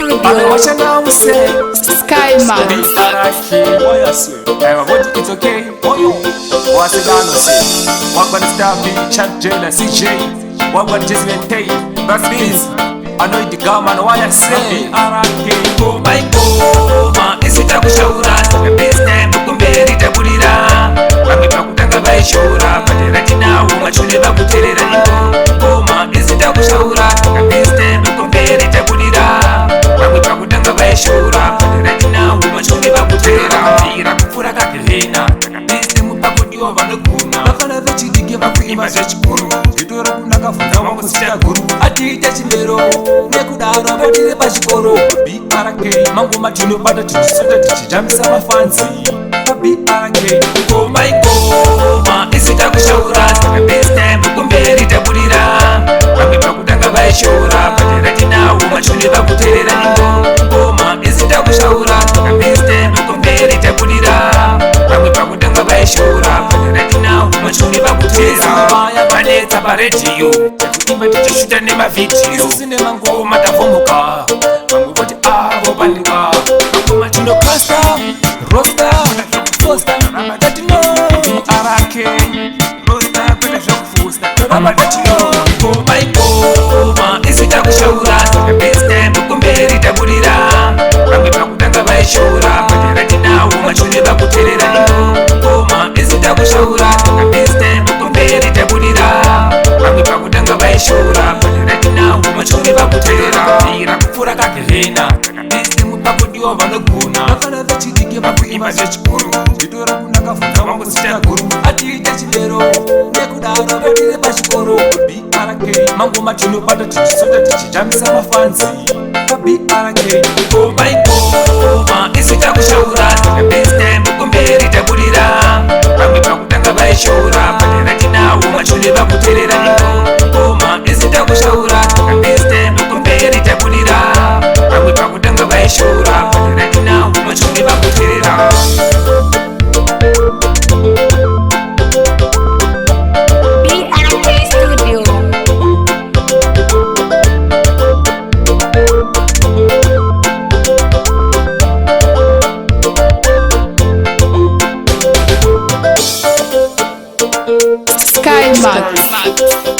Studio. Wacha now say Sky Man. It's okay. What's it gonna say? What gonna stop me? Chat Jailer CJ. What gonna just maintain? But please, I know the government why I say Oh my God, is it a kushaura? This time kumberi tabudira. Mami pakutanga baishura, patera tina umachune bakuterera ndo. Goma is it a kushaura? This time kumberi tabudira. Mami pakutanga baishura, patera tina umachune bakuterera. Ira kufura kakilina, this time pakodiwa vanoguna. Bakana vechidige bakuima zechikuru. Zvitora kunakafunza wangu sita guru. Atiite chimbero nekudaro patire pachikoro. BRK mangu matino bata tichisoda tichijambisa mafanzi. BRK oh my God, is it a kushaura? This time kumberi tabudira. Mami pakutanga baishura, patera tina umachune bakuterera ndo. Goma is it a kushaura? This time kumberi tabudira. Mami pakutanga baishura, patera tina umachune bakuterera. Manetsa paredio, kuimba tichishuta nemavidhiyo. Isine mangu Matavomuka, mangu voti avo bandika. Mangu matino Rasta, Rosta, Fosta, Rabadatino, BRK, Rosta, kwenda vyokufusta. Rabadatino, oh my God, is it a kushaura? This time kumberi tabudira. Mami pakutanga baishura, patera tina umachune bakuterera ndo. Goma is it a kushaura? This time kumberi tabudira. Mami pakutanga baishura, patera tina umachune bakuterera. Ira kufura kakilina, this time pakodiwa vanoguna. bakana vechidige bakuima zechikuru. Zvitora kunakafunza wangu sita guru. Atiite chimbero nekudaro patire pachikoro. BRK mangu matino bata tichisoda tichijambisa mafanzi. BRK oh my God, is it a kushaura? This time kumberi tabudira. Mami pakutanga baishura, patera tina umachune bakuterera ndo. Goma is it a kushaura? This time kumberi tabudira. Mami pakutanga baishura, patera tina umachune bakuterera. BRK Studio. Sky Man.